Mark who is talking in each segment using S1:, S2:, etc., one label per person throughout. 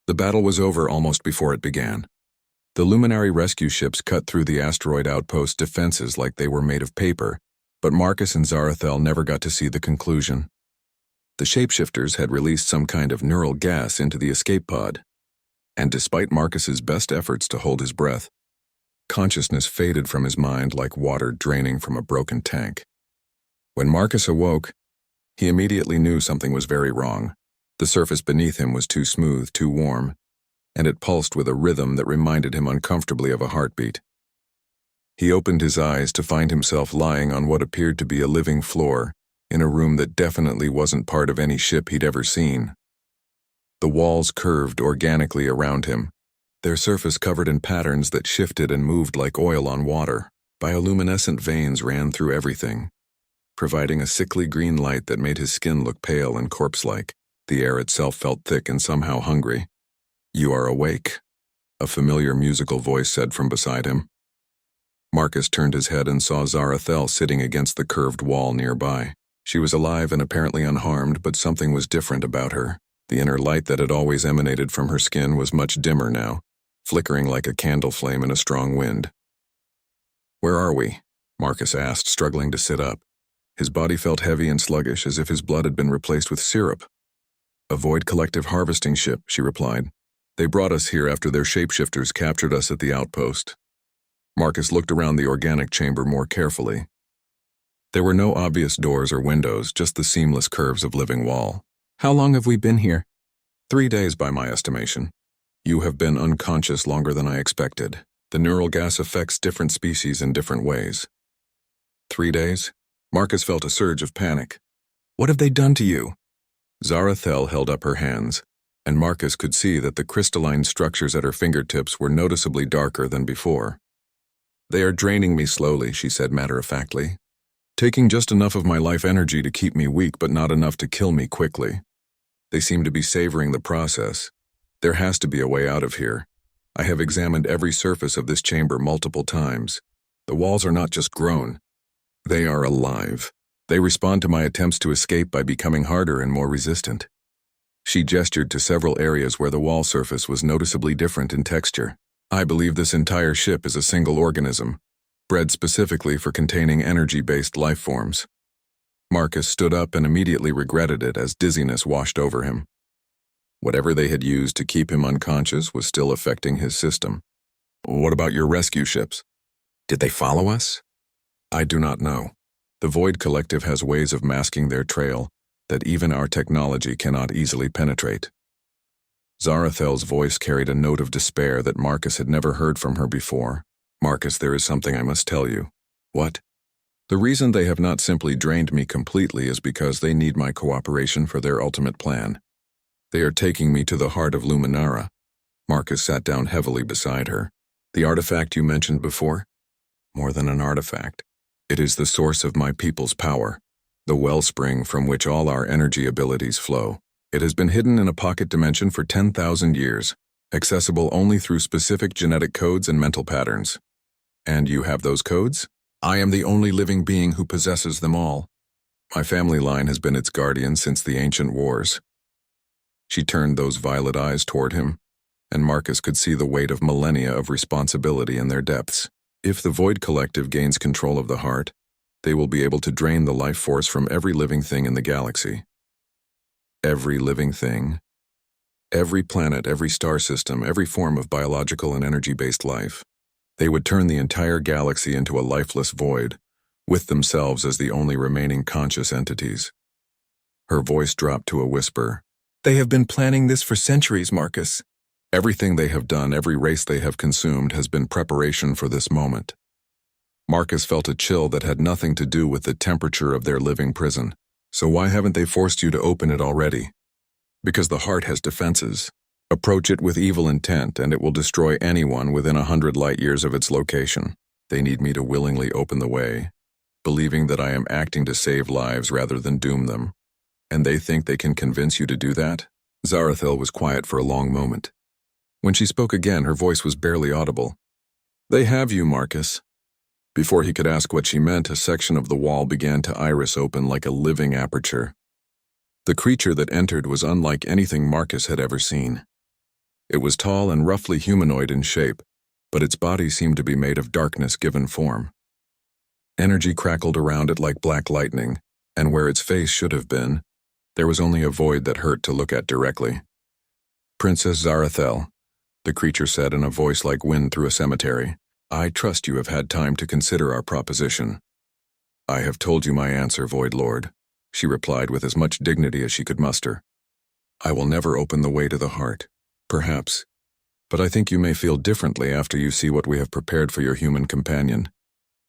S1: The battle was over almost before it began. The Luminary rescue ships cut through the asteroid outpost defenses like they were made of paper, but Marcus and Zarathel never got to see the conclusion. The shapeshifters had released some kind of neural gas into the escape pod, and despite Marcus's best efforts to hold his breath, consciousness faded from his mind like water draining from a broken tank. When Marcus awoke, he immediately knew something was very wrong. The surface beneath him was too smooth, too warm, and it pulsed with a rhythm that reminded him uncomfortably of a heartbeat. He opened his eyes to find himself lying on what appeared to be a living floor, in a room that definitely wasn't part of any ship he'd ever seen. The walls curved organically around him, their surface covered in patterns that shifted and moved like oil on water. Bioluminescent veins ran through everything, providing a sickly green light that made his skin look pale and corpse-like. The air itself felt thick and somehow hungry. "You are awake," a familiar musical voice said from beside him. Marcus turned his head and saw Zarathel sitting against the curved wall nearby. She was alive and apparently unharmed, but something was different about her. The inner light that had always emanated from her skin was much dimmer now, flickering like a candle flame in a strong wind. "Where are we?" Marcus asked, struggling to sit up. His body felt heavy and sluggish, as if his blood had been replaced with syrup. "A Void Collective harvesting ship," she replied. "They brought us here after their shapeshifters captured us at the outpost." Marcus looked around the organic chamber more carefully. There were no obvious doors or windows, just the seamless curves of living wall. "How long have we been here?" 3 days by my estimation. You have been unconscious longer than I expected. The neural gas affects different species in different ways. 3 days? Marcus felt a surge of panic. "What have they done to you?" Zarathel held up her hands, and Marcus could see that the crystalline structures at her fingertips were noticeably darker than before. "They are draining me slowly," she said matter-of-factly, "taking just enough of my life energy to keep me weak but not enough to kill me quickly. They seem to be savoring the process. There has to be a way out of here. I have examined every surface of this chamber multiple times. The walls are not just grown. They are alive. They respond to my attempts to escape by becoming harder and more resistant." She gestured to several areas where the wall surface was noticeably different in texture. "I believe this entire ship is a single organism, bred specifically for containing energy-based life forms." Marcus stood up and immediately regretted it as dizziness washed over him. Whatever they had used to keep him unconscious was still affecting his system. "What about your rescue ships? Did they follow us?" "I do not know. The Void Collective has ways of masking their trail that even our technology cannot easily penetrate." Zarathel's voice carried a note of despair that Marcus had never heard from her before. "Marcus, there is something I must tell you." "What?" "The reason they have not simply drained me completely is because they need my cooperation for their ultimate plan. They are taking me to the heart of Luminara." Marcus sat down heavily beside her. "The artifact you mentioned before?" "More than an artifact. It is the source of my people's power, the wellspring from which all our energy abilities flow. It has been hidden in a pocket dimension for 10,000 years, accessible only through specific genetic codes and mental patterns." "And you have those codes?" "I am the only living being who possesses them all. My family line has been its guardian since the ancient wars." She turned those violet eyes toward him, and Marcus could see the weight of millennia of responsibility in their depths. "If the Void Collective gains control of the heart, they will be able to drain the life force from every living thing in the galaxy." Every living thing. Every planet, every star system, every form of biological and energy-based life. They would turn the entire galaxy into a lifeless void, with themselves as the only remaining conscious entities. Her voice dropped to a whisper. "They have been planning this for centuries, Marcus. Everything they have done, every race they have consumed, has been preparation for this moment." Marcus felt a chill that had nothing to do with the temperature of their living prison. "So why haven't they forced you to open it already?" "Because the heart has defenses. Approach it with evil intent, and it will destroy anyone within 100 light-years of its location. They need me to willingly open the way, believing that I am acting to save lives rather than doom them. And they think they can convince you to do that?" Zarathel was quiet for a long moment. When she spoke again, her voice was barely audible. "They have you, Marcus." Before he could ask what she meant, a section of the wall began to iris open like a living aperture. The creature that entered was unlike anything Marcus had ever seen. It was tall and roughly humanoid in shape, but its body seemed to be made of darkness given form. Energy crackled around it like black lightning, and where its face should have been, there was only a void that hurt to look at directly. "Princess Zarathel," the creature said in a voice like wind through a cemetery, "I trust you have had time to consider our proposition." "I have told you my answer, Void Lord," she replied with as much dignity as she could muster. "I will never open the way to the heart, perhaps, but I think you may feel differently after you see what we have prepared for your human companion."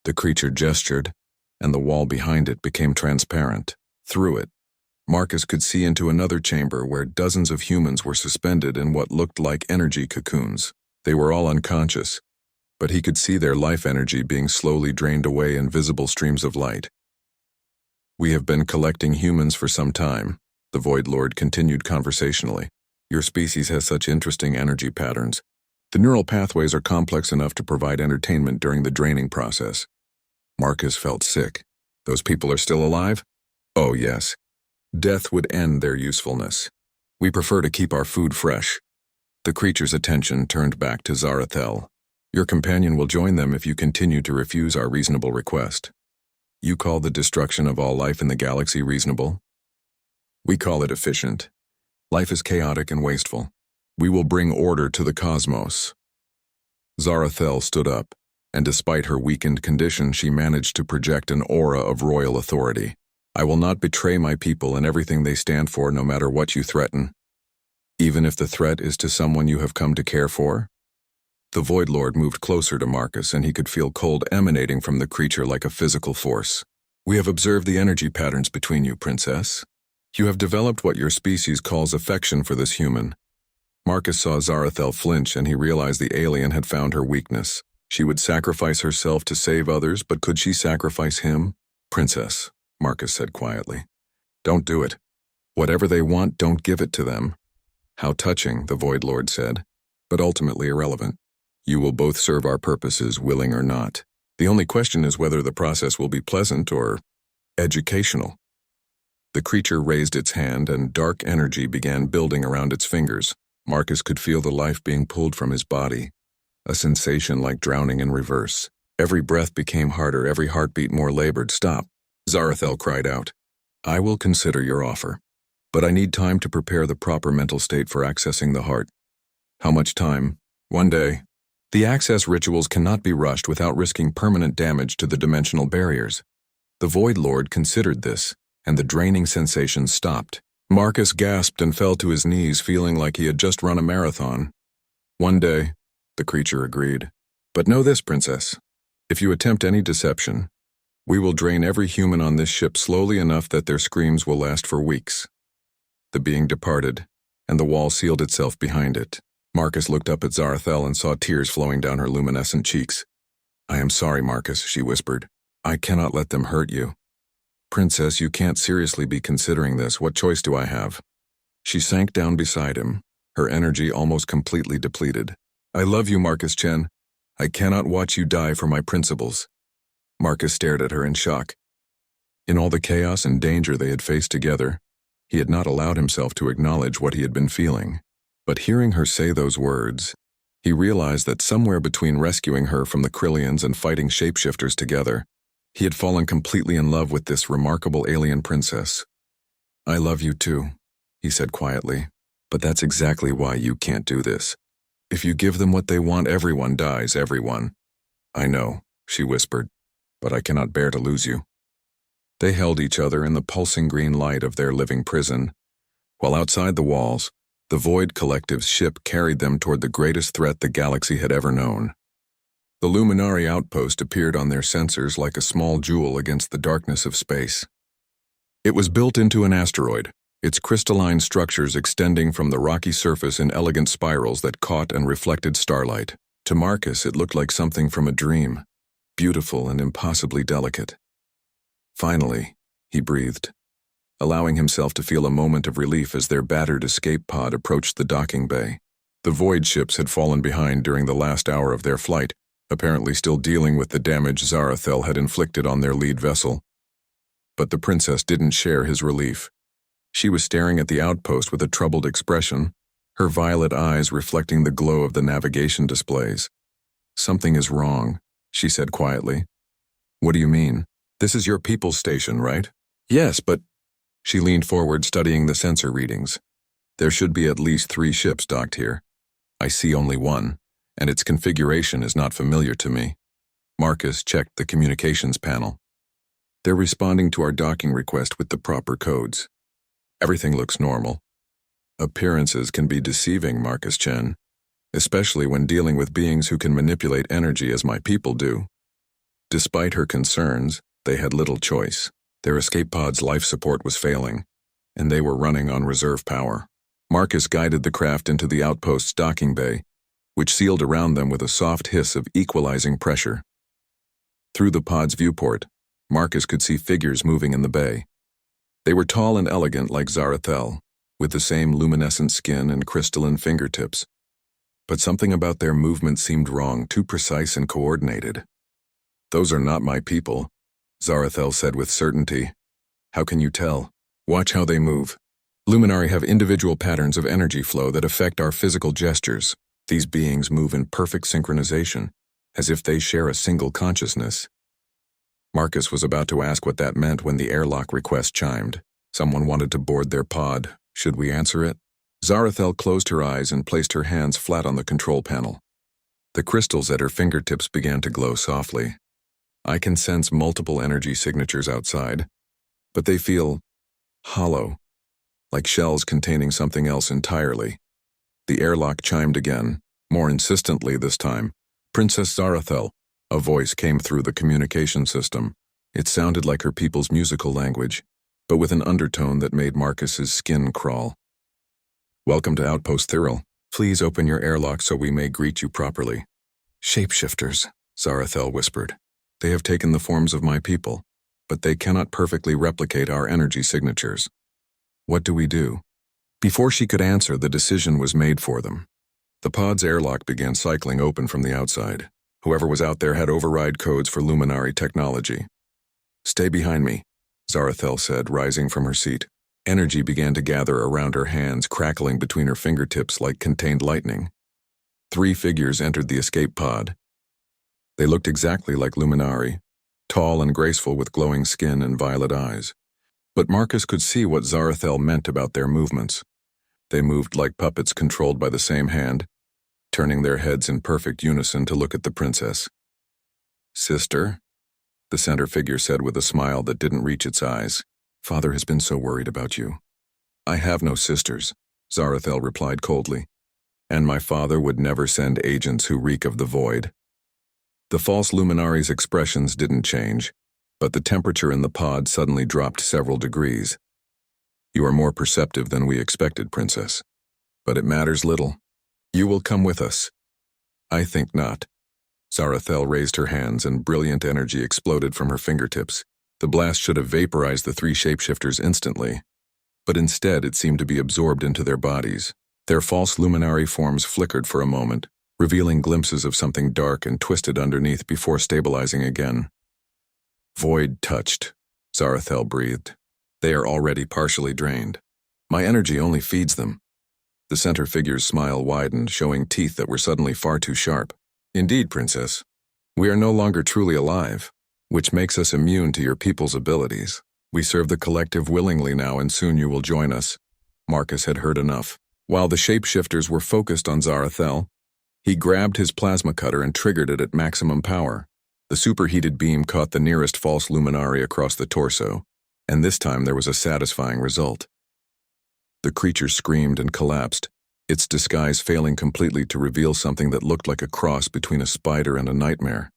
S1: The creature gestured, and the wall behind it became transparent. Through it, Marcus could see into another chamber where dozens of humans were suspended in what looked like energy cocoons. They were all unconscious, but he could see their life energy being slowly drained away in visible streams of light. "We have been collecting humans for some time," the Void Lord continued conversationally. "Your species has such interesting energy patterns. The neural pathways are complex enough to provide entertainment during the draining process." Marcus felt sick. "Those people are still alive?" "Oh, yes. Death would end their usefulness. We prefer to keep our food fresh." The creature's attention turned back to Zarathel. "Your companion will join them if you continue to refuse our reasonable request." "You call the destruction of all life in the galaxy reasonable?" "We call it efficient. Life is chaotic and wasteful. We will bring order to the cosmos." Zarathel stood up, and despite her weakened condition, she managed to project an aura of royal authority. "I will not betray my people and everything they stand for, no matter what you threaten. Even if the threat is to someone you have come to care for?" The Void Lord moved closer to Marcus, and he could feel cold emanating from the creature like a physical force. "We have observed the energy patterns between you, Princess. You have developed what your species calls affection for this human." Marcus saw Zarathel flinch, and he realized the alien had found her weakness. She would sacrifice herself to save others, but could she sacrifice him? "Princess," Marcus said quietly, "don't do it. Whatever they want, don't give it to them." "How touching," the Void Lord said, "but ultimately irrelevant. You will both serve our purposes, willing or not. The only question is whether the process will be pleasant or educational." The creature raised its hand, and dark energy began building around its fingers. Marcus could feel the life being pulled from his body, a sensation like drowning in reverse. Every breath became harder, every heartbeat more labored. "Stop," Zarathel cried out. "I will consider your offer, but I need time to prepare the proper mental state for accessing the heart." "How much time?" "1 day. The access rituals cannot be rushed without risking permanent damage to the dimensional barriers." The Void Lord considered this, and the draining sensation stopped. Marcus gasped and fell to his knees, feeling like he had just run a marathon. "1 day. The creature agreed. "But know this, Princess. If you attempt any deception, we will drain every human on this ship slowly enough that their screams will last for weeks." The being departed, and the wall sealed itself behind it. Marcus looked up at Zarathel and saw tears flowing down her luminescent cheeks. "I am sorry, Marcus," she whispered. "I cannot let them hurt you." "Princess, you can't seriously be considering this. What choice do I have?" She sank down beside him, her energy almost completely depleted. "I love you, Marcus Chen. I cannot watch you die for my principles." Marcus stared at her in shock. In all the chaos and danger they had faced together, he had not allowed himself to acknowledge what he had been feeling. But hearing her say those words, he realized that somewhere between rescuing her from the Krillians and fighting shapeshifters together, he had fallen completely in love with this remarkable alien princess. "I love you too," he said quietly, "but that's exactly why you can't do this. If you give them what they want, everyone dies, everyone." "I know," she whispered, "but I cannot bear to lose you." They held each other in the pulsing green light of their living prison, while outside the walls, the Void Collective's ship carried them toward the greatest threat the galaxy had ever known. The Luminari outpost appeared on their sensors like a small jewel against the darkness of space. It was built into an asteroid, its crystalline structures extending from the rocky surface in elegant spirals that caught and reflected starlight. To Marcus, it looked like something from a dream, beautiful and impossibly delicate. "Finally," he breathed, allowing himself to feel a moment of relief as their battered escape pod approached the docking bay. The Void ships had fallen behind during the last hour of their flight, apparently still dealing with the damage Zarathel had inflicted on their lead vessel. But the princess didn't share his relief. She was staring at the outpost with a troubled expression, her violet eyes reflecting the glow of the navigation displays. "Something is wrong," she said quietly. "What do you mean? This is your people's station, right?" "Yes, but—" She leaned forward, studying the sensor readings. "There should be at least 3 ships docked here. I see only one, and its configuration is not familiar to me." Marcus checked the communications panel. "They're responding to our docking request with the proper codes. Everything looks normal." "Appearances can be deceiving, Marcus Chen, especially when dealing with beings who can manipulate energy as my people do." Despite her concerns, they had little choice. Their escape pod's life support was failing, and they were running on reserve power. Marcus guided the craft into the outpost's docking bay, which sealed around them with a soft hiss of equalizing pressure. Through the pod's viewport, Marcus could see figures moving in the bay. They were tall and elegant like Zarathel, with the same luminescent skin and crystalline fingertips. But something about their movement seemed wrong, too precise and coordinated. "Those are not my people," Zarathel said with certainty. "How can you tell? Watch how they move. Luminari have individual patterns of energy flow that affect our physical gestures. These beings move in perfect synchronization, as if they share a single consciousness." Marcus was about to ask what that meant when the airlock request chimed. Someone wanted to board their pod. Should we answer it? Zarathel closed her eyes and placed her hands flat on the control panel. The crystals at her fingertips began to glow softly. "I can sense multiple energy signatures outside, but they feel hollow, like shells containing something else entirely." The airlock chimed again, more insistently this time. "Princess Zarathel," a voice came through the communication system. It sounded like her people's musical language, but with an undertone that made Marcus's skin crawl. "Welcome to Outpost Thyril. Please open your airlock so we may greet you properly." "Shapeshifters," Zarathel whispered. "They have taken the forms of my people, but they cannot perfectly replicate our energy signatures. What do we do?" Before she could answer, the decision was made for them. The pod's airlock began cycling open from the outside. Whoever was out there had override codes for Luminari technology. "Stay behind me," Zarathel said, rising from her seat. Energy began to gather around her hands, crackling between her fingertips like contained lightning. 3 figures entered the escape pod. They looked exactly like Luminari, tall and graceful with glowing skin and violet eyes. But Marcus could see what Zarathel meant about their movements. They moved like puppets controlled by the same hand, turning their heads in perfect unison to look at the princess. "Sister," the center figure said with a smile that didn't reach its eyes. "Father has been so worried about you." "I have no sisters," Zarathel replied coldly. "And my father would never send agents who reek of the void." The false Luminari's expressions didn't change, but the temperature in the pod suddenly dropped several degrees. "You are more perceptive than we expected, Princess. But it matters little. You will come with us." "I think not." Zarathel raised her hands and brilliant energy exploded from her fingertips. The blast should have vaporized the 3 shapeshifters instantly, but instead it seemed to be absorbed into their bodies. Their false Luminari forms flickered for a moment, revealing glimpses of something dark and twisted underneath before stabilizing again. "Void touched," Zarathel breathed. "They are already partially drained. My energy only feeds them." The center figure's smile widened, showing teeth that were suddenly far too sharp. "Indeed, Princess. We are no longer truly alive, which makes us immune to your people's abilities. We serve the collective willingly now, and soon you will join us." Marcus had heard enough. While the shapeshifters were focused on Zarathel, he grabbed his plasma cutter and triggered it at maximum power. The superheated beam caught the nearest false Luminari across the torso, and this time there was a satisfying result. The creature screamed and collapsed, its disguise failing completely to reveal something that looked like a cross between a spider and a nightmare.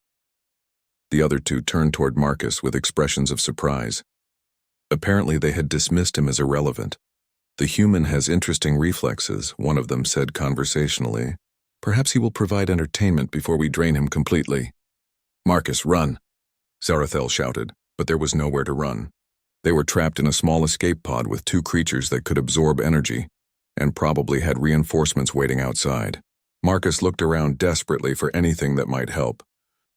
S1: The other 2 turned toward Marcus with expressions of surprise. Apparently they had dismissed him as irrelevant. "The human has interesting reflexes," one of them said conversationally. "Perhaps he will provide entertainment before we drain him completely." "Marcus, run!" Zarathel shouted, but there was nowhere to run. They were trapped in a small escape pod with 2 creatures that could absorb energy, and probably had reinforcements waiting outside. Marcus looked around desperately for anything that might help,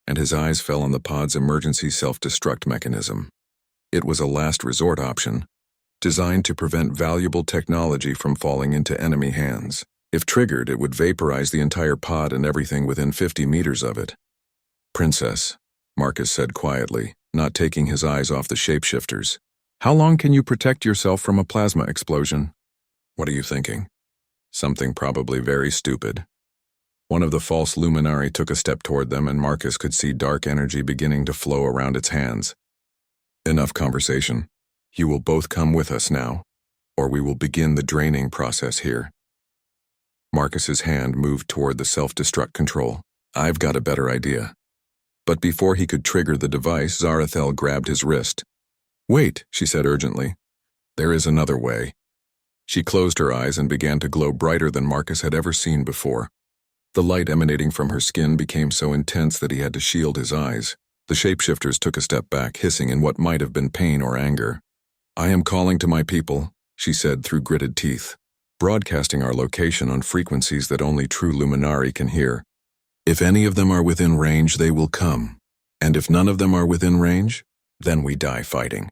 S1: and his eyes fell on the pod's emergency self-destruct mechanism. It was a last resort option, designed to prevent valuable technology from falling into enemy hands. If triggered, it would vaporize the entire pod and everything within 50 meters of it. Princess, Marcus said quietly, not taking his eyes off the shapeshifters. How long can you protect yourself from a plasma explosion? What are you thinking? Something probably very stupid. One of the false luminari took a step toward them, and Marcus could see dark energy beginning to flow around its hands. Enough conversation. You will both come with us now, or we will begin the draining process here. Marcus's hand moved toward the self-destruct control. I've got a better idea. But before he could trigger the device, Zarathel grabbed his wrist. Wait, she said urgently. There is another way. She closed her eyes and began to glow brighter than Marcus had ever seen before. The light emanating from her skin became so intense that he had to shield his eyes. The shapeshifters took a step back, hissing in what might have been pain or anger. I am calling to my people, she said through gritted teeth, broadcasting our location on frequencies that only true luminari can hear. If any of them are within range, they will come. And if none of them are within range, then we die fighting.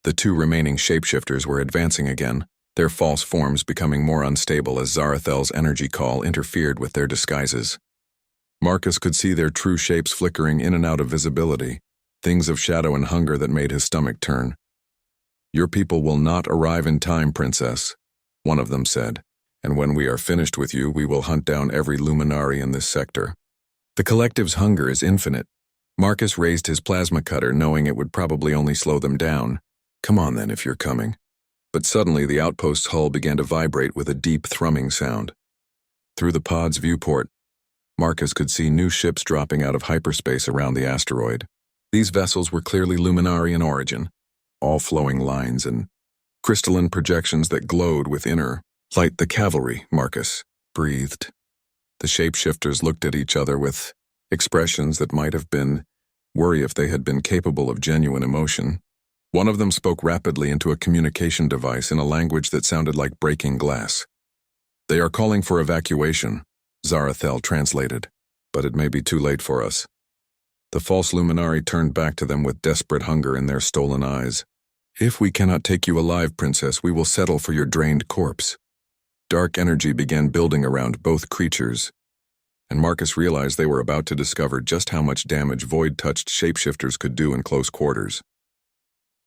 S1: The two remaining shapeshifters were advancing again, their false forms becoming more unstable as Zarathel's energy call interfered with their disguises. Marcus could see their true shapes flickering in and out of visibility, things of shadow and hunger that made his stomach turn. Your people will not arrive in time, Princess, one of them said, and when we are finished with you, we will hunt down every luminari in this sector. The collective's hunger is infinite. Marcus raised his plasma cutter, knowing it would probably only slow them down. Come on then, if you're coming. But suddenly the outpost's hull began to vibrate with a deep thrumming sound. Through the pod's viewport, Marcus could see new ships dropping out of hyperspace around the asteroid. These vessels were clearly luminari in origin, all flowing lines and crystalline projections that glowed with inner light. The cavalry, Marcus breathed. The shapeshifters looked at each other with expressions that might have been worry if they had been capable of genuine emotion. One of them spoke rapidly into a communication device in a language that sounded like breaking glass. They are calling for evacuation, Zarathel translated, but it may be too late for us. The false luminari turned back to them with desperate hunger in their stolen eyes. If we cannot take you alive, Princess, we will settle for your drained corpse. Dark energy began building around both creatures, and Marcus realized they were about to discover just how much damage void-touched shapeshifters could do in close quarters.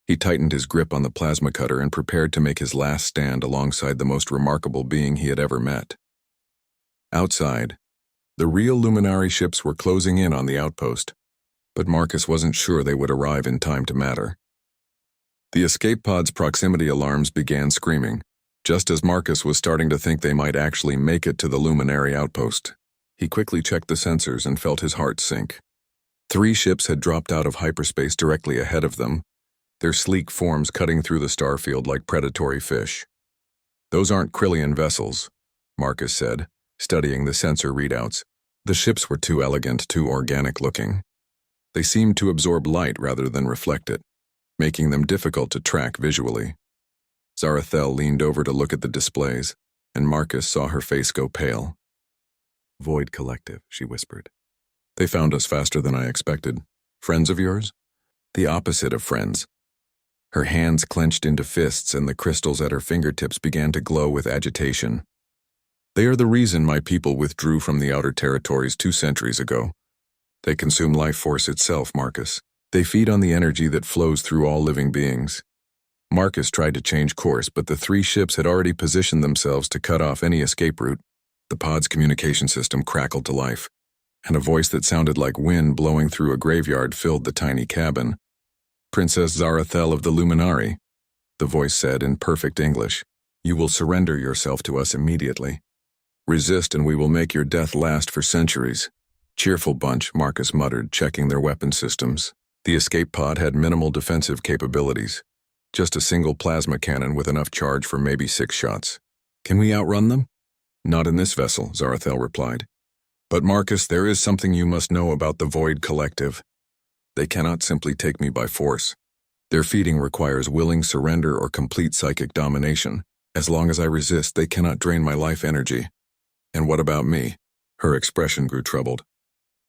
S1: He tightened his grip on the plasma cutter and prepared to make his last stand alongside the most remarkable being he had ever met. Outside, the real luminari ships were closing in on the outpost, but Marcus wasn't sure they would arrive in time to matter. The escape pod's proximity alarms began screaming, just as Marcus was starting to think they might actually make it to the luminary outpost. He quickly checked the sensors and felt his heart sink. 3 ships had dropped out of hyperspace directly ahead of them, their sleek forms cutting through the starfield like predatory fish. Those aren't Krillian vessels, Marcus said, studying the sensor readouts. The ships were too elegant, too organic-looking. They seemed to absorb light rather than reflect it, making them difficult to track visually. Zarathel leaned over to look at the displays, and Marcus saw her face go pale. Void Collective, she whispered. They found us faster than I expected. Friends of yours? The opposite of friends. Her hands clenched into fists and the crystals at her fingertips began to glow with agitation. They are the reason my people withdrew from the outer territories 2 centuries ago. They consume life force itself, Marcus. They feed on the energy that flows through all living beings. Marcus tried to change course, but the 3 ships had already positioned themselves to cut off any escape route. The pod's communication system crackled to life, and a voice that sounded like wind blowing through a graveyard filled the tiny cabin. Princess Zarathel of the Luminari, the voice said in perfect English. You will surrender yourself to us immediately. Resist and we will make your death last for centuries. Cheerful bunch, Marcus muttered, checking their weapon systems. The escape pod had minimal defensive capabilities. Just a single plasma cannon with enough charge for maybe 6 shots. Can we outrun them? Not in this vessel, Zarathel replied. But Marcus, there is something you must know about the Void Collective. They cannot simply take me by force. Their feeding requires willing surrender or complete psychic domination. As long as I resist, they cannot drain my life energy. And what about me? Her expression grew troubled.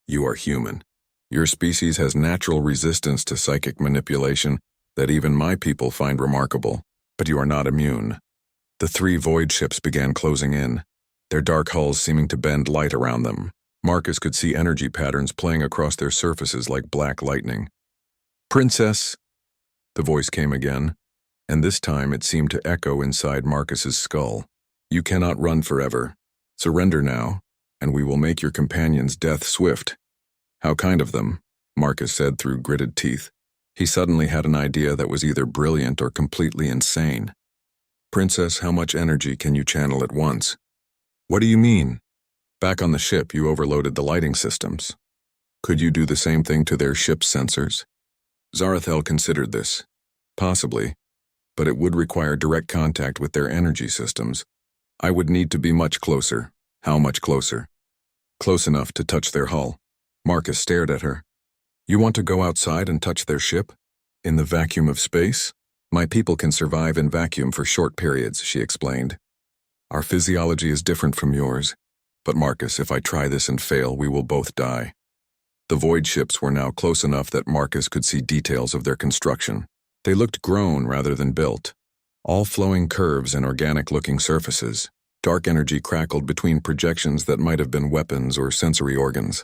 S1: You are human. Your species has natural resistance to psychic manipulation that even my people find remarkable, but you are not immune. The 3 void ships began closing in. their dark hulls seeming to bend light around them. Marcus could see energy patterns playing across their surfaces like black lightning. "Princess," the voice came again, and this time it seemed to echo inside Marcus's skull. "You cannot run forever. Surrender now, and we will make your companion's death swift." "How kind of them," Marcus said through gritted teeth. He suddenly had an idea that was either brilliant or completely insane. "Princess, how much energy can you channel at once?" "What do you mean?" "Back on the ship, you overloaded the lighting systems. Could you do the same thing to their ship's sensors?" Zarathel considered this. Possibly, but it would require direct contact with their energy systems. "I would need to be much closer." "How much closer?" "Close enough to touch their hull." Marcus stared at her. "You want to go outside and touch their ship? In the vacuum of space?" "My people can survive in vacuum for short periods," she explained. "Our physiology is different from yours. But Marcus, if I try this and fail, we will both die." The void ships were now close enough that Marcus could see details of their construction. They looked grown rather than built, all flowing curves and organic-looking surfaces. Dark energy crackled between projections that might have been weapons or sensory organs.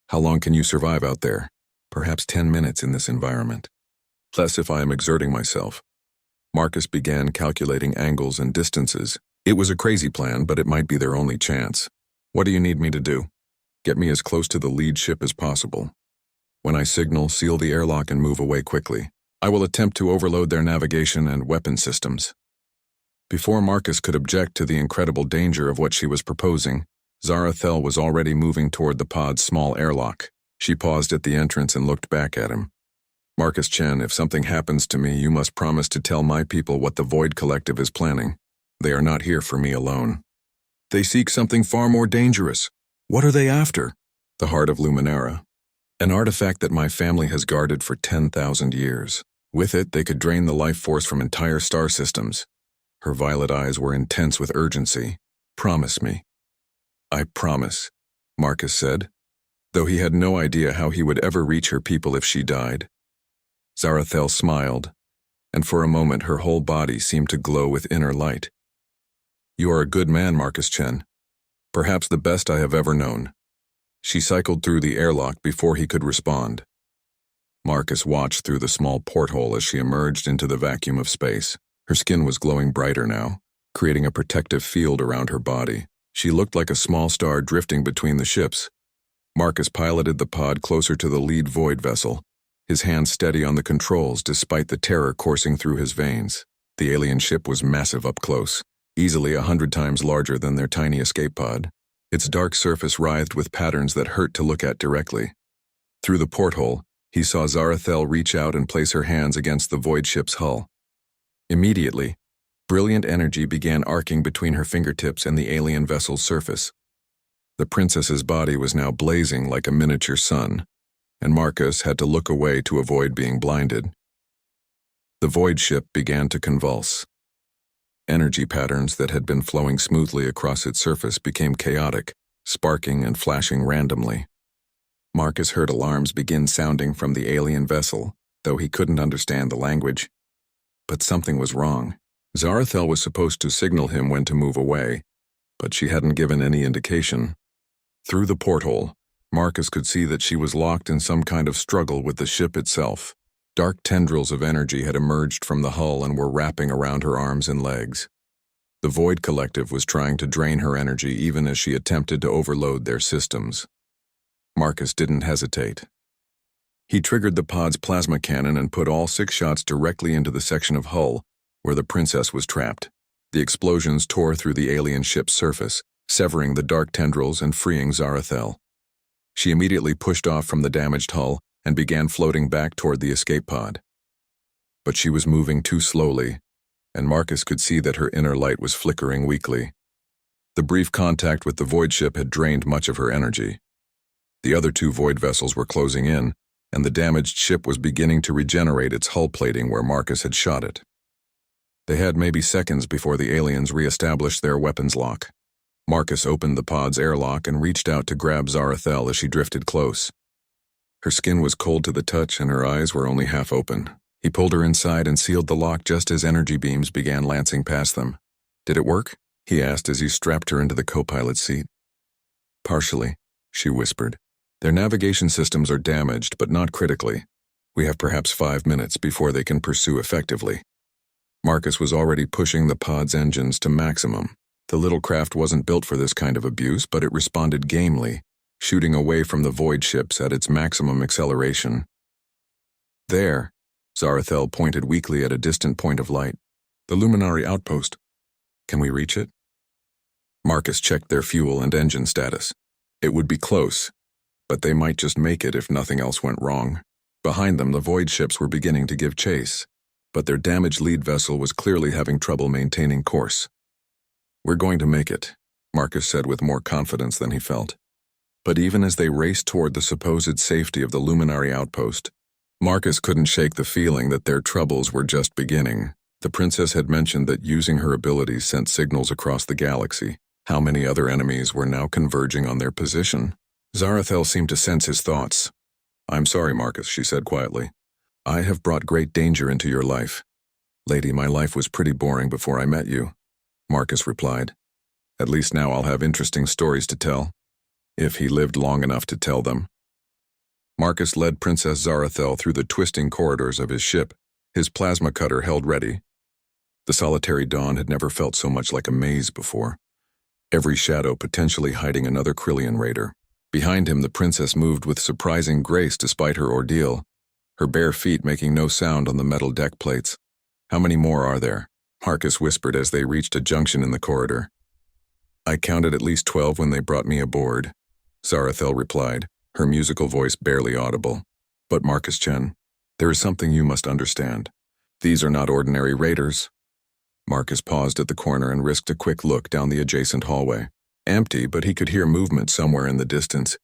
S1: "How long can you survive out there?" "Perhaps 10 minutes in this environment. Less if I am exerting myself." Marcus began calculating angles and distances. It was a crazy plan, but it might be their only chance. "What do you need me to do?" "Get me as close to the lead ship as possible. When I signal, seal the airlock and move away quickly. I will attempt to overload their navigation and weapon systems." Before Marcus could object to the incredible danger of what she was proposing, Zarathel was already moving toward the pod's small airlock. She paused at the entrance and looked back at him. "Marcus Chen, if something happens to me, you must promise to tell my people what the Void Collective is planning. They are not here for me alone." "They seek something far more dangerous. What are they after?" "The heart of Luminara. An artifact that my family has guarded for 10,000 years. With it, they could drain the life force from entire star systems." Her violet eyes were intense with urgency. "Promise me." "I promise," Marcus said, though he had no idea how he would ever reach her people if she died. Zarathel smiled, and for a moment her whole body seemed to glow with inner light. "You are a good man, Marcus Chen. Perhaps the best I have ever known." She cycled through the airlock before he could respond. Marcus watched through the small porthole as she emerged into the vacuum of space. Her skin was glowing brighter now, creating a protective field around her body. She looked like a small star drifting between the ships. Marcus piloted the pod closer to the lead void vessel, his hands steady on the controls despite the terror coursing through his veins. The alien ship was massive up close, easily 100 times larger than their tiny escape pod. Its dark surface writhed with patterns that hurt to look at directly. Through the porthole, he saw Zarathel reach out and place her hands against the void ship's hull. Immediately, brilliant energy began arcing between her fingertips and the alien vessel's surface. The princess's body was now blazing like a miniature sun, and Marcus had to look away to avoid being blinded. The void ship began to convulse. Energy patterns that had been flowing smoothly across its surface became chaotic, sparking and flashing randomly. Marcus heard alarms begin sounding from the alien vessel, though he couldn't understand the language. But something was wrong. Zarathel was supposed to signal him when to move away, but she hadn't given any indication. Through the porthole, Marcus could see that she was locked in some kind of struggle with the ship itself. Dark tendrils of energy had emerged from the hull and were wrapping around her arms and legs. The Void Collective was trying to drain her energy even as she attempted to overload their systems. Marcus didn't hesitate. He triggered the pod's plasma cannon and put all 6 shots directly into the section of hull where the princess was trapped. The explosions tore through the alien ship's surface, severing the dark tendrils and freeing Zarathel. She immediately pushed off from the damaged hull and began floating back toward the escape pod. But she was moving too slowly, and Marcus could see that her inner light was flickering weakly. The brief contact with the void ship had drained much of her energy. The other 2 void vessels were closing in, and the damaged ship was beginning to regenerate its hull plating where Marcus had shot it. They had maybe seconds before the aliens re-established their weapons lock. Marcus opened the pod's airlock and reached out to grab Zarathel as she drifted close. Her skin was cold to the touch and her eyes were only half open. He pulled her inside and sealed the lock just as energy beams began lancing past them. Did it work? he asked as he strapped her into the co-pilot seat. Partially, she whispered. Their navigation systems are damaged, but not critically. We have perhaps 5 minutes before they can pursue effectively. Marcus was already pushing the pod's engines to maximum. The little craft wasn't built for this kind of abuse, but it responded gamely, shooting away from the void ships at its maximum acceleration. There, Zarathel pointed weakly at a distant point of light. The Luminary outpost. Can we reach it? Marcus checked their fuel and engine status. It would be close, but they might just make it if nothing else went wrong. Behind them, the void ships were beginning to give chase, but their damaged lead vessel was clearly having trouble maintaining course. We're going to make it, Marcus said with more confidence than he felt. But even as they raced toward the supposed safety of the Luminary outpost, Marcus couldn't shake the feeling that their troubles were just beginning. The princess had mentioned that using her abilities sent signals across the galaxy. How many other enemies were now converging on their position? Zarathel seemed to sense his thoughts. I'm sorry, Marcus, she said quietly. I have brought great danger into your life. Lady, my life was pretty boring before I met you, Marcus replied. At least now I'll have interesting stories to tell, if he lived long enough to tell them. Marcus led Princess Zarathel through the twisting corridors of his ship, his plasma cutter held ready. The solitary dawn had never felt so much like a maze before. Every shadow potentially hiding another Krillian raider. Behind him, the princess moved with surprising grace despite her ordeal, her bare feet making no sound on the metal deck plates. How many more are there? Marcus whispered as they reached a junction in the corridor. I counted at least 12 when they brought me aboard, Zarathel replied, her musical voice barely audible. But Marcus Chen, there is something you must understand. These are not ordinary raiders. Marcus paused at the corner and risked a quick look down the adjacent hallway. Empty, but he could hear movement somewhere in the distance.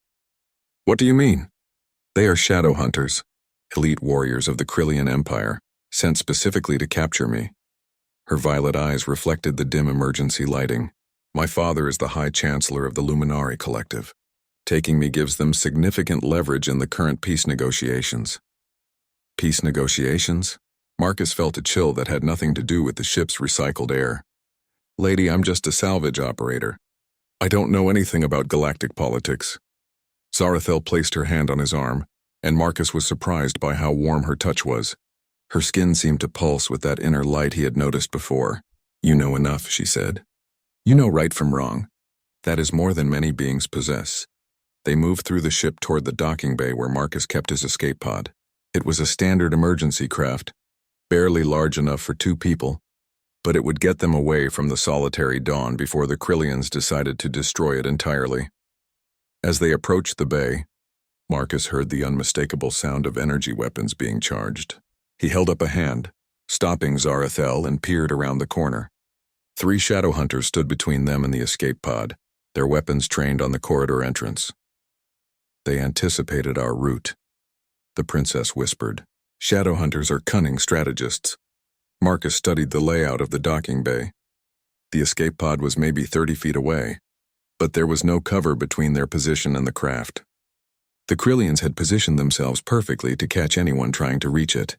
S1: What do you mean? They are shadow hunters, elite warriors of the Krillian Empire, sent specifically to capture me. Her violet eyes reflected the dim emergency lighting. My father is the High Chancellor of the Luminari Collective. Taking me gives them significant leverage in the current peace negotiations. Peace negotiations? Marcus felt a chill that had nothing to do with the ship's recycled air. Lady, I'm just a salvage operator. I don't know anything about galactic politics. Zarathel placed her hand on his arm, and Marcus was surprised by how warm her touch was. Her skin seemed to pulse with that inner light he had noticed before. You know enough, she said. You know right from wrong. That is more than many beings possess. They moved through the ship toward the docking bay where Marcus kept his escape pod. It was a standard emergency craft, barely large enough for 2 people, but it would get them away from the solitary dawn before the Krillians decided to destroy it entirely. As they approached the bay, Marcus heard the unmistakable sound of energy weapons being charged. He held up a hand, stopping Zarathel, and peered around the corner. 3 shadow hunters stood between them and the escape pod, their weapons trained on the corridor entrance. They anticipated our route, the princess whispered. Shadow hunters are cunning strategists. Marcus studied the layout of the docking bay. The escape pod was maybe 30 feet away, but there was no cover between their position and the craft. The Krillians had positioned themselves perfectly to catch anyone trying to reach it.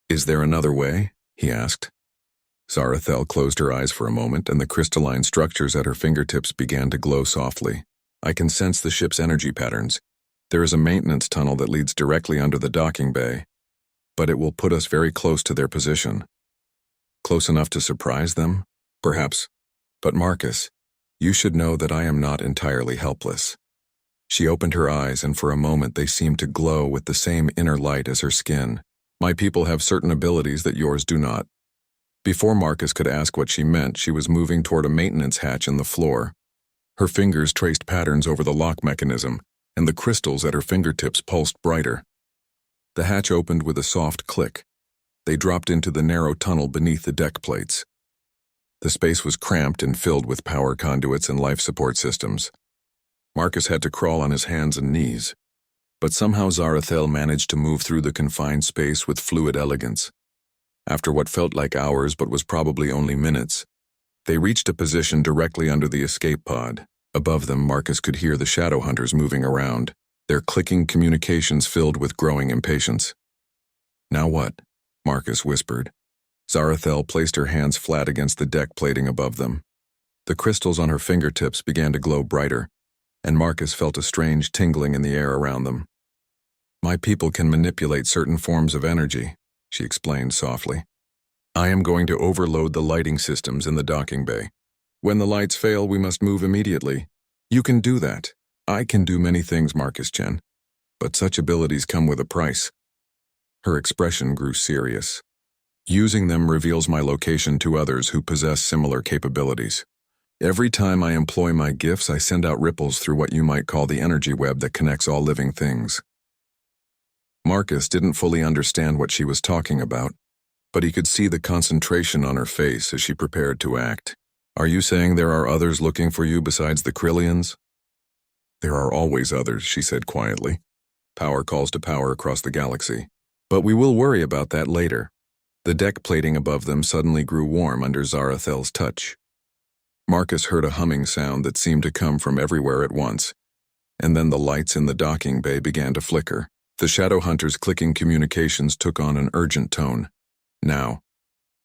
S1: Is there another way? He asked. Zarathel closed her eyes for a moment, and the crystalline structures at her fingertips began to glow softly. I can sense the ship's energy patterns. There is a maintenance tunnel that leads directly under the docking bay, but it will put us very close to their position. Close enough to surprise them? Perhaps. But Marcus, you should know that I am not entirely helpless. She opened her eyes, and for a moment they seemed to glow with the same inner light as her skin. My people have certain abilities that yours do not. Before Marcus could ask what she meant, she was moving toward a maintenance hatch in the floor. Her fingers traced patterns over the lock mechanism, and the crystals at her fingertips pulsed brighter. The hatch opened with a soft click. They dropped into the narrow tunnel beneath the deck plates. The space was cramped and filled with power conduits and life support systems. Marcus had to crawl on his hands and knees, but somehow Zarathel managed to move through the confined space with fluid elegance. After what felt like hours but was probably only minutes, they reached a position directly under the escape pod. Above them, Marcus could hear the shadow hunters moving around, their clicking communications filled with growing impatience. Now what? Marcus whispered. Zarathel placed her hands flat against the deck plating above them. The crystals on her fingertips began to glow brighter, and Marcus felt a strange tingling in the air around them. "My people can manipulate certain forms of energy," she explained softly. "I am going to overload the lighting systems in the docking bay. When the lights fail, we must move immediately. You can do that. I can do many things, Marcus Chen, but such abilities come with a price." Her expression grew serious. "Using them reveals my location to others who possess similar capabilities. Every time I employ my gifts, I send out ripples through what you might call the energy web that connects all living things." Marcus didn't fully understand what she was talking about, but he could see the concentration on her face as she prepared to act. "Are you saying there are others looking for you besides the Krillians?" "There are always others," she said quietly. "Power calls to power across the galaxy. But we will worry about that later." The deck plating above them suddenly grew warm under Zarathel's touch. Marcus heard a humming sound that seemed to come from everywhere at once, and then the lights in the docking bay began to flicker. The Shadow Hunter's clicking communications took on an urgent tone. "Now,"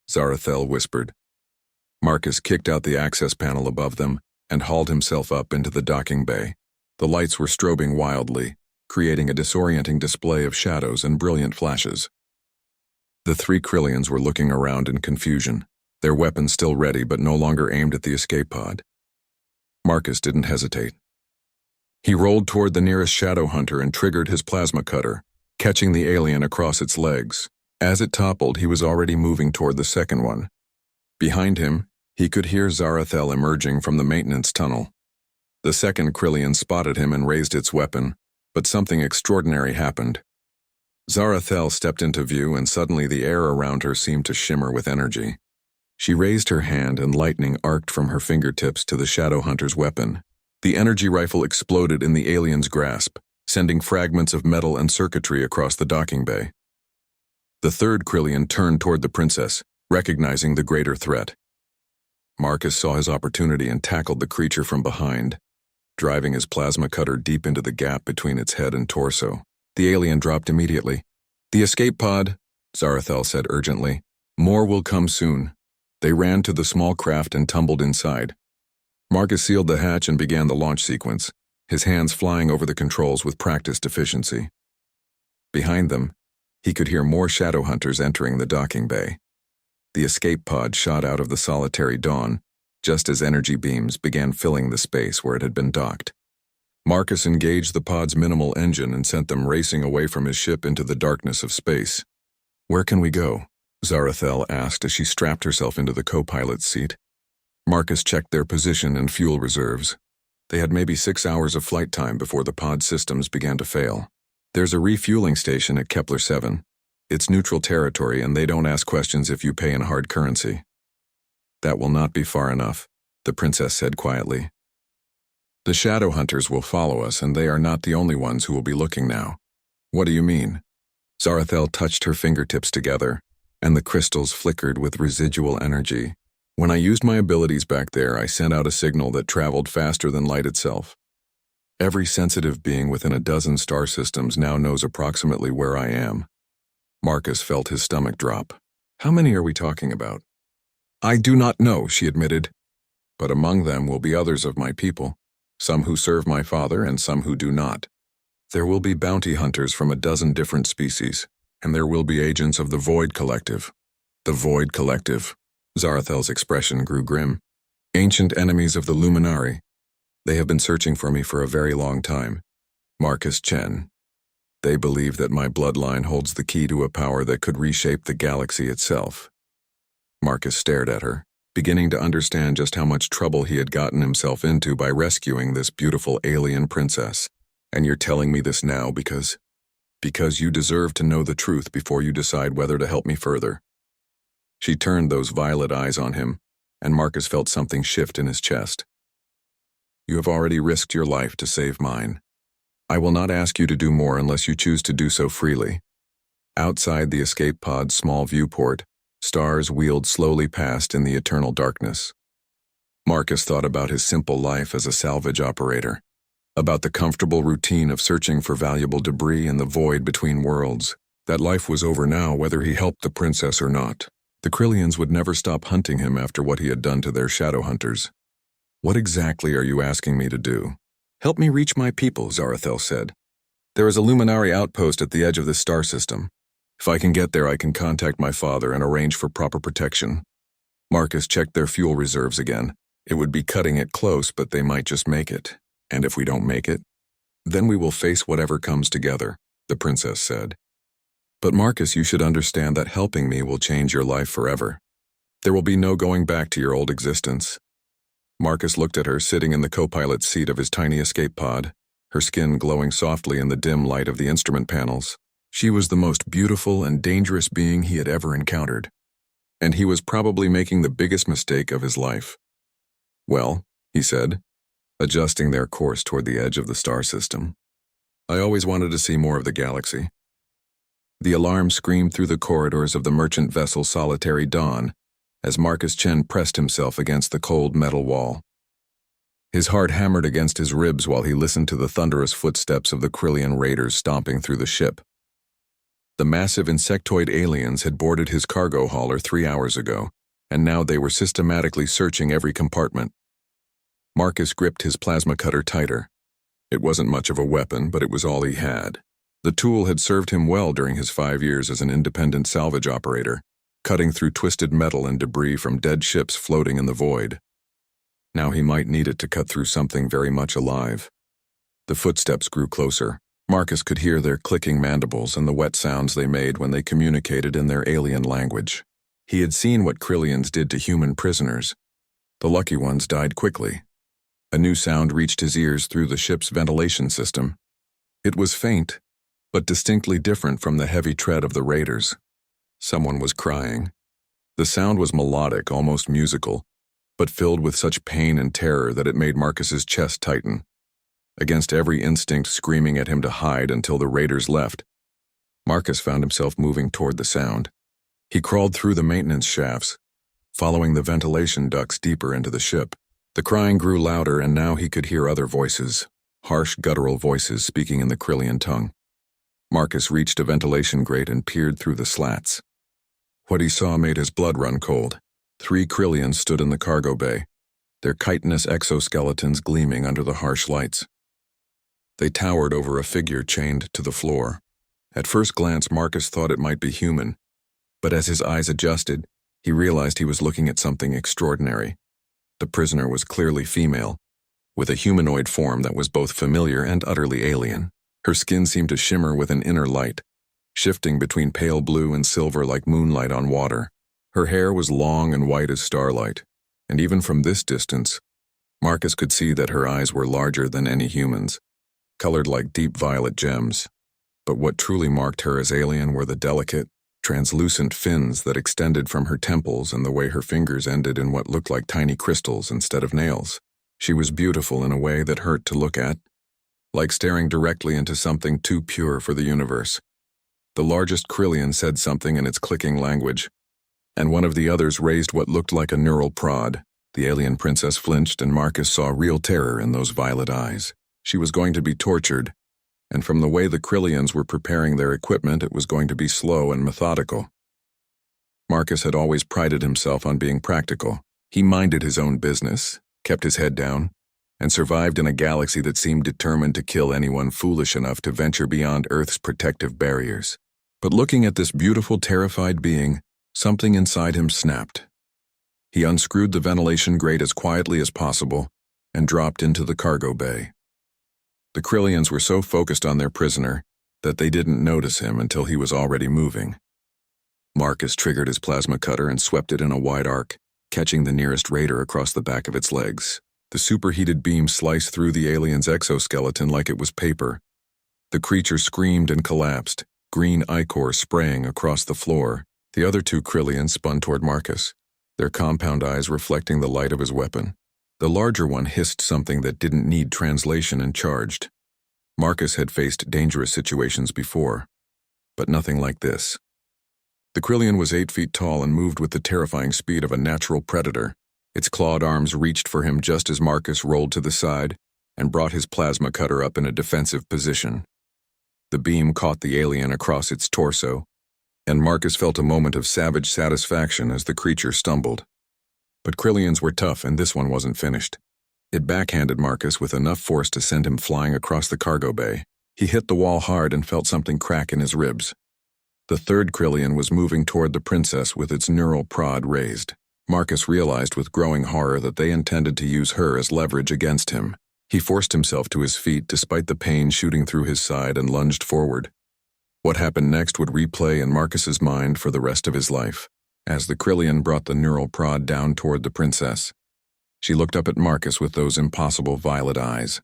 S1: Zarathel whispered. Marcus kicked out the access panel above them and hauled himself up into the docking bay. The lights were strobing wildly, creating a disorienting display of shadows and brilliant flashes. The three Krillians were looking around in confusion, their weapons still ready but no longer aimed at the escape pod. Marcus didn't hesitate. He rolled toward the nearest Shadow Hunter and triggered his plasma cutter, catching the alien across its legs. As it toppled, he was already moving toward the second one. Behind him, he could hear Zarathel emerging from the maintenance tunnel. The second Krillian spotted him and raised its weapon, but something extraordinary happened. Zarathel stepped into view, and suddenly the air around her seemed to shimmer with energy. She raised her hand and lightning arced from her fingertips to the Shadow Hunter's weapon. The energy rifle exploded in the alien's grasp, sending fragments of metal and circuitry across the docking bay. The third Krillian turned toward the princess, recognizing the greater threat. Marcus saw his opportunity and tackled the creature from behind, driving his plasma cutter deep into the gap between its head and torso. The alien dropped immediately. "The escape pod," Zarathel said urgently. "More will come soon." They ran to the small craft and tumbled inside. Marcus sealed the hatch and began the launch sequence, his hands flying over the controls with practiced efficiency. Behind them, he could hear more Shadow Hunters entering the docking bay. The escape pod shot out of the solitary dawn, just as energy beams began filling the space where it had been docked. Marcus engaged the pod's minimal engine and sent them racing away from his ship into the darkness of space. "Where can we go?" Zarathel asked as she strapped herself into the co-pilot's seat. Marcus checked their position and fuel reserves. They had maybe 6 hours of flight time before the pod systems began to fail. "There's a refueling station at Kepler 7. It's neutral territory, and they don't ask questions if you pay in hard currency." "That will not be far enough," the princess said quietly. "The Shadow Hunters will follow us, and they are not the only ones who will be looking now." "What do you mean?" Zarathel touched her fingertips together, and the crystals flickered with residual energy. "When I used my abilities back there, I sent out a signal that traveled faster than light itself. Every sensitive being within a dozen star systems now knows approximately where I am." Marcus felt his stomach drop. "How many are we talking about?" "I do not know," she admitted. "But among them will be others of my people, some who serve my father and some who do not. There will be bounty hunters from a dozen different species, and there will be agents of the Void Collective." "The Void Collective." Zarathel's expression grew grim. "Ancient enemies of the Luminari. They have been searching for me for a very long time. Marcus Chen. They believe that my bloodline holds the key to a power that could reshape the galaxy itself." Marcus stared at her, beginning to understand just how much trouble he had gotten himself into by rescuing this beautiful alien princess. "And you're telling me this now because you deserve to know the truth before you decide whether to help me further." She turned those violet eyes on him, and Marcus felt something shift in his chest. "You have already risked your life to save mine. I will not ask you to do more unless you choose to do so freely." Outside the escape pod's small viewport, stars wheeled slowly past in the eternal darkness. Marcus thought about his simple life as a salvage operator, about the comfortable routine of searching for valuable debris in the void between worlds. That life was over now, whether he helped the princess or not. The Krillians would never stop hunting him after what he had done to their Shadow Hunters. What exactly are you asking me to do? Help me reach my people, Zarathel said. There is a luminary outpost at the edge of this star system. If I can get there, I can contact my father and arrange for proper protection. Marcus checked their fuel reserves again. It would be cutting it close, but they might just make it. And if we don't make it, then we will face whatever comes together, the princess said. But Marcus, you should understand that helping me will change your life forever. There will be no going back to your old existence. Marcus looked at her sitting in the co-pilot's seat of his tiny escape pod, her skin glowing softly in the dim light of the instrument panels. She was the most beautiful and dangerous being he had ever encountered. And he was probably making the biggest mistake of his life. Well, he said, adjusting their course toward the edge of the star system. I always wanted to see more of the galaxy. The alarm screamed through the corridors of the merchant vessel Solitary Dawn as Marcus Chen pressed himself against the cold metal wall. His heart hammered against his ribs while he listened to the thunderous footsteps of the Krillian raiders stomping through the ship. The massive insectoid aliens had boarded his cargo hauler 3 hours ago, and now they were systematically searching every compartment. Marcus gripped his plasma cutter tighter. It wasn't much of a weapon, but it was all he had. The tool had served him well during his 5 years as an independent salvage operator, cutting through twisted metal and debris from dead ships floating in the void. Now he might need it to cut through something very much alive. The footsteps grew closer. Marcus could hear their clicking mandibles and the wet sounds they made when they communicated in their alien language. He had seen what Krillians did to human prisoners. The lucky ones died quickly. A new sound reached his ears through the ship's ventilation system. It was faint, but distinctly different from the heavy tread of the raiders. Someone was crying. The sound was melodic, almost musical, but filled with such pain and terror that it made Marcus's chest tighten. Against every instinct screaming at him to hide until the raiders left, Marcus found himself moving toward the sound. He crawled through the maintenance shafts, following the ventilation ducts deeper into the ship. The crying grew louder, and now he could hear other voices, harsh guttural voices speaking in the Krillian tongue. Marcus reached a ventilation grate and peered through the slats. What he saw made his blood run cold. 3 Krillians stood in the cargo bay, their chitinous exoskeletons gleaming under the harsh lights. They towered over a figure chained to the floor. At first glance, Marcus thought it might be human, but as his eyes adjusted, he realized he was looking at something extraordinary. The prisoner was clearly female, with a humanoid form that was both familiar and utterly alien. Her skin seemed to shimmer with an inner light, shifting between pale blue and silver like moonlight on water. Her hair was long and white as starlight, and even from this distance, Marcus could see that her eyes were larger than any human's, colored like deep violet gems. But what truly marked her as alien were the delicate, translucent fins that extended from her temples and the way her fingers ended in what looked like tiny crystals instead of nails. She was beautiful in a way that hurt to look at, like staring directly into something too pure for the universe. The largest Krillian said something in its clicking language, and one of the others raised what looked like a neural prod. The alien princess flinched, and Marcus saw real terror in those violet eyes. She was going to be tortured, and from the way the Krillians were preparing their equipment, it was going to be slow and methodical. Marcus had always prided himself on being practical. He minded his own business, kept his head down, and survived in a galaxy that seemed determined to kill anyone foolish enough to venture beyond Earth's protective barriers. But looking at this beautiful, terrified being, something inside him snapped. He unscrewed the ventilation grate as quietly as possible and dropped into the cargo bay. The Krillians were so focused on their prisoner that they didn't notice him until he was already moving. Marcus triggered his plasma cutter and swept it in a wide arc, catching the nearest raider across the back of its legs. The superheated beam sliced through the alien's exoskeleton like it was paper. The creature screamed and collapsed, green ichor spraying across the floor. The other 2 Krillians spun toward Marcus, their compound eyes reflecting the light of his weapon. The larger one hissed something that didn't need translation and charged. Marcus had faced dangerous situations before, but nothing like this. The Krillian was 8 feet tall and moved with the terrifying speed of a natural predator. Its clawed arms reached for him just as Marcus rolled to the side and brought his plasma cutter up in a defensive position. The beam caught the alien across its torso, and Marcus felt a moment of savage satisfaction as the creature stumbled. But Krillians were tough, and this one wasn't finished. It backhanded Marcus with enough force to send him flying across the cargo bay. He hit the wall hard and felt something crack in his ribs. The third Krillian was moving toward the princess with its neural prod raised. Marcus realized with growing horror that they intended to use her as leverage against him. He forced himself to his feet despite the pain shooting through his side and lunged forward. What happened next would replay in Marcus's mind for the rest of his life, as the Krillian brought the neural prod down toward the princess. She looked up at Marcus with those impossible violet eyes.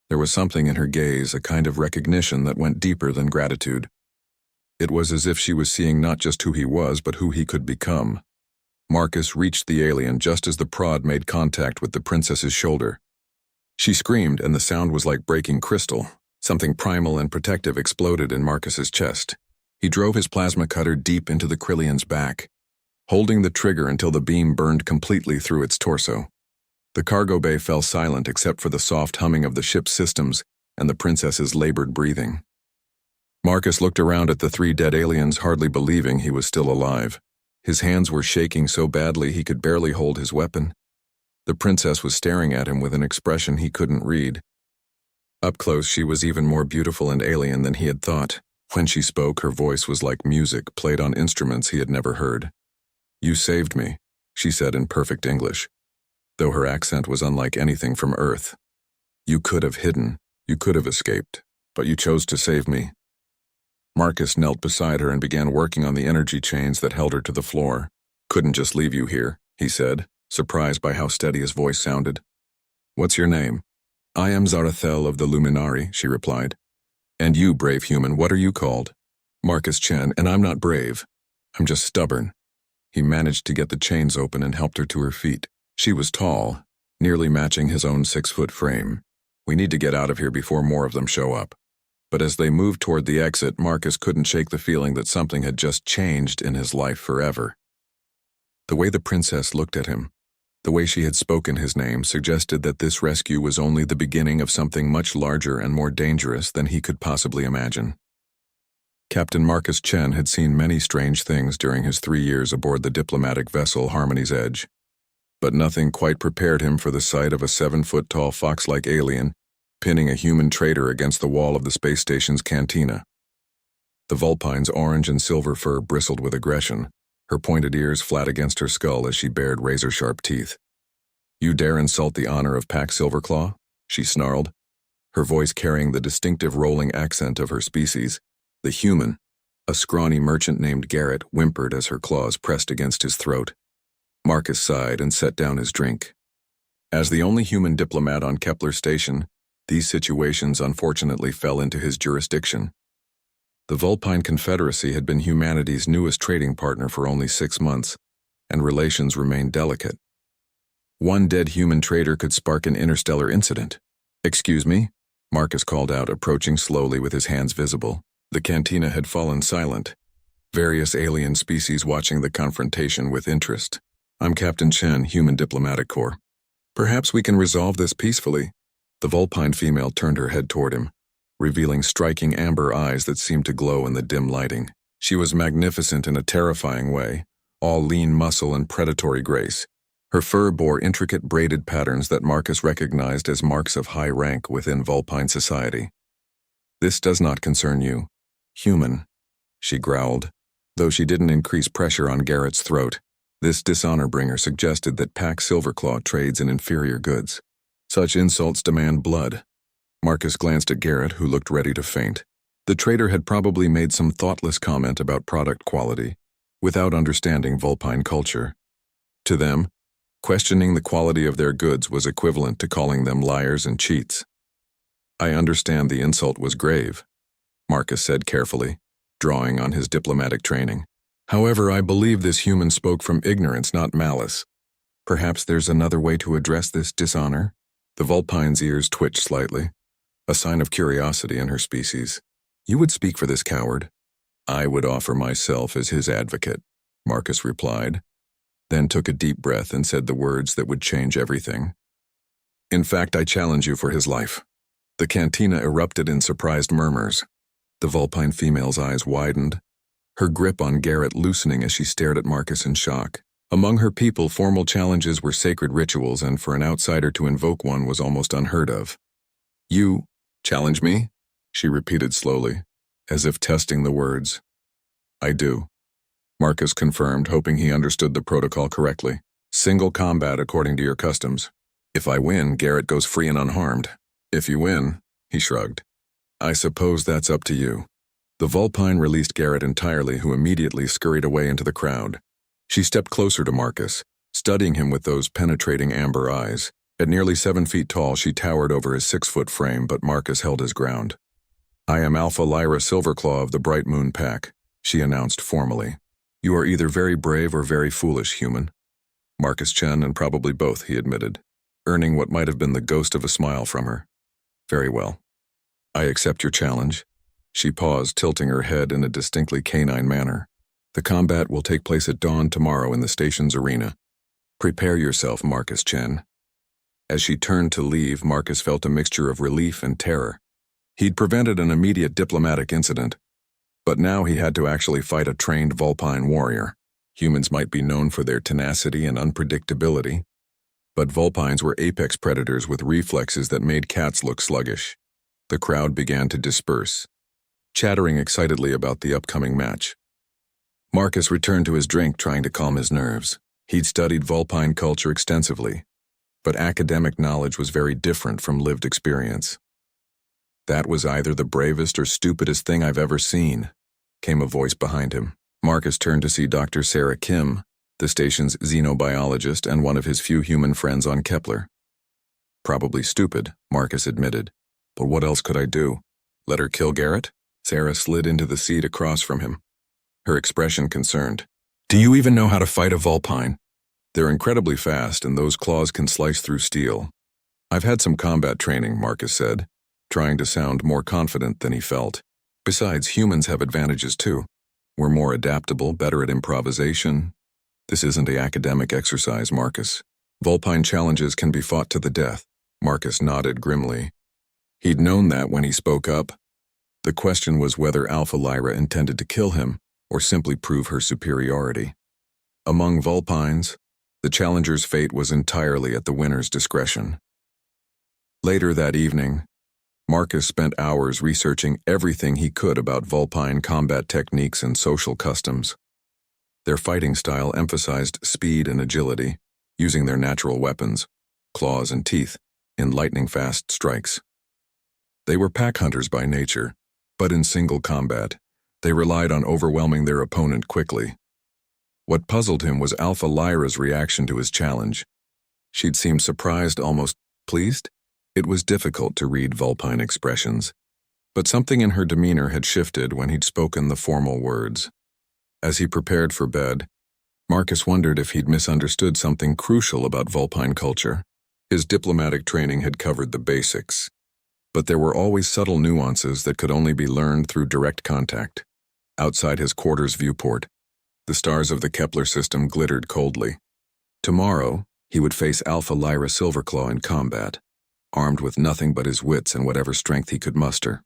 S1: There was something in her gaze, a kind of recognition that went deeper than gratitude. It was as if she was seeing not just who he was, but who he could become. Marcus reached the alien just as the prod made contact with the princess's shoulder. She screamed, and the sound was like breaking crystal. Something primal and protective exploded in Marcus's chest. He drove his plasma cutter deep into the Krillian's back, holding the trigger until the beam burned completely through its torso. The cargo bay fell silent except for the soft humming of the ship's systems and the princess's labored breathing. Marcus looked around at the three dead aliens, hardly believing he was still alive. His hands were shaking so badly he could barely hold his weapon. The princess was staring at him with an expression he couldn't read. Up close, she was even more beautiful and alien than he had thought. When she spoke, her voice was like music played on instruments he had never heard. "You saved me," she said in perfect English, though her accent was unlike anything from Earth. "You could have hidden, you could have escaped, but you chose to save me." Marcus knelt beside her and began working on the energy chains that held her to the floor. "Couldn't just leave you here," he said, surprised by how steady his voice sounded. "What's your name?" "I am Zarathel of the Luminari," she replied. "And you, brave human, what are you called?" "Marcus Chen, and I'm not brave. I'm just stubborn." He managed to get the chains open and helped her to her feet. She was tall, nearly matching his own 6-foot frame. "We need to get out of here before more of them show up." But as they moved toward the exit, Marcus couldn't shake the feeling that something had just changed in his life forever. The way the princess looked at him, the way she had spoken his name, suggested that this rescue was only the beginning of something much larger and more dangerous than he could possibly imagine. Captain Marcus Chen had seen many strange things during his 3 years aboard the diplomatic vessel Harmony's Edge, but nothing quite prepared him for the sight of a 7-foot-tall fox-like alien pinning a human traitor against the wall of the space station's cantina. The Vulpine's orange and silver fur bristled with aggression, her pointed ears flat against her skull as she bared razor-sharp teeth. "You dare insult the honor of Pax Silverclaw?" she snarled, her voice carrying the distinctive rolling accent of her species. The human, a scrawny merchant named Garrett, whimpered as her claws pressed against his throat. Marcus sighed and set down his drink. As the only human diplomat on Kepler Station, these situations unfortunately fell into his jurisdiction. The Vulpine Confederacy had been humanity's newest trading partner for only 6 months, and relations remained delicate. One dead human trader could spark an interstellar incident. "Excuse me?" Marcus called out, approaching slowly with his hands visible. The cantina had fallen silent, various alien species watching the confrontation with interest. "I'm Captain Chen, Human Diplomatic Corps. Perhaps we can resolve this peacefully." The Vulpine female turned her head toward him, revealing striking amber eyes that seemed to glow in the dim lighting. She was magnificent in a terrifying way, all lean muscle and predatory grace. Her fur bore intricate braided patterns that Marcus recognized as marks of high rank within Vulpine society. "This does not concern you, human," she growled, though she didn't increase pressure on Garrett's throat. This dishonor bringer suggested that Pax Silverclaw trades in inferior goods. Such insults demand blood. Marcus glanced at Garrett, who looked ready to faint. The trader had probably made some thoughtless comment about product quality, without understanding Vulpine culture. To them, questioning the quality of their goods was equivalent to calling them liars and cheats. "I understand the insult was grave," Marcus said carefully, drawing on his diplomatic training. "However, I believe this human spoke from ignorance, not malice. Perhaps there's another way to address this dishonor?" The Vulpine's ears twitched slightly, a sign of curiosity in her species. "You would speak for this coward?" "I would offer myself as his advocate," Marcus replied, then took a deep breath and said the words that would change everything. "In fact, I challenge you for his life." The cantina erupted in surprised murmurs. The Vulpine female's eyes widened, her grip on Garrett loosening as she stared at Marcus in shock. Among her people, formal challenges were sacred rituals, and for an outsider to invoke one was almost unheard of. "You challenge me?" she repeated slowly, as if testing the words. "I do," Marcus confirmed, hoping he understood the protocol correctly. "Single combat according to your customs. If I win, Garrett goes free and unharmed. If you win," he shrugged. "I suppose that's up to you." The Vulpine released Garrett entirely, who immediately scurried away into the crowd. She stepped closer to Marcus, studying him with those penetrating amber eyes. At nearly 7 feet tall, she towered over his 6-foot frame, but Marcus held his ground. "I am Alpha Lyra Silverclaw of the Bright Moon Pack," she announced formally. "You are either very brave or very foolish, human." Marcus Chen, and probably both, he admitted, earning what might have been the ghost of a smile from her. "Very well. I accept your challenge." She paused, tilting her head in a distinctly canine manner. "The combat will take place at dawn tomorrow in the station's arena. Prepare yourself, Marcus Chen." As she turned to leave, Marcus felt a mixture of relief and terror. He'd prevented an immediate diplomatic incident, but now he had to actually fight a trained Vulpine warrior. Humans might be known for their tenacity and unpredictability, but Vulpines were apex predators with reflexes that made cats look sluggish. The crowd began to disperse, chattering excitedly about the upcoming match. Marcus returned to his drink, trying to calm his nerves. He'd studied Vulpine culture extensively, but academic knowledge was very different from lived experience. "That was either the bravest or stupidest thing I've ever seen," came a voice behind him. Marcus turned to see Dr. Sarah Kim, the station's xenobiologist and one of his few human friends on Kepler. "Probably stupid," Marcus admitted. "But what else could I do? Let her kill Garrett?" Sarah slid into the seat across from him, her expression concerned. "Do you even know how to fight a Vulpine? They're incredibly fast, and those claws can slice through steel." "I've had some combat training," Marcus said, trying to sound more confident than he felt. "Besides, humans have advantages too. We're more adaptable, better at improvisation. This isn't an academic exercise, Marcus. Vulpine challenges can be fought to the death." Marcus nodded grimly. He'd known that when he spoke up. The question was whether Alpha Lyra intended to kill him or simply prove her superiority. Among Vulpines, the challenger's fate was entirely at the winner's discretion. Later that evening, Marcus spent hours researching everything he could about Vulpine combat techniques and social customs. Their fighting style emphasized speed and agility, using their natural weapons, claws and teeth, in lightning-fast strikes. They were pack hunters by nature, but in single combat, they relied on overwhelming their opponent quickly. What puzzled him was Alpha Lyra's reaction to his challenge. She'd seemed surprised, almost pleased. It was difficult to read Vulpine expressions, but something in her demeanor had shifted when he'd spoken the formal words. As he prepared for bed, Marcus wondered if he'd misunderstood something crucial about Vulpine culture. His diplomatic training had covered the basics, but there were always subtle nuances that could only be learned through direct contact. Outside his quarters viewport, the stars of the Kepler system glittered coldly. Tomorrow, he would face Alpha Lyra Silverclaw in combat, armed with nothing but his wits and whatever strength he could muster.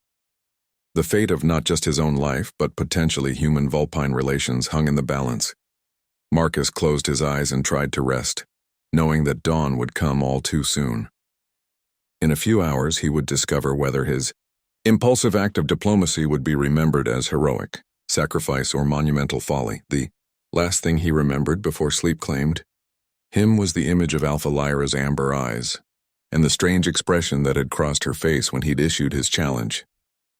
S1: The fate of not just his own life, but potentially human-Vulpine relations hung in the balance. Marcus closed his eyes and tried to rest, knowing that dawn would come all too soon. In a few hours, he would discover whether his impulsive act of diplomacy would be remembered as heroic, sacrifice, or monumental folly. The last thing he remembered before sleep claimed him was the image of Alpha Lyra's amber eyes, and the strange expression that had crossed her face when he'd issued his challenge.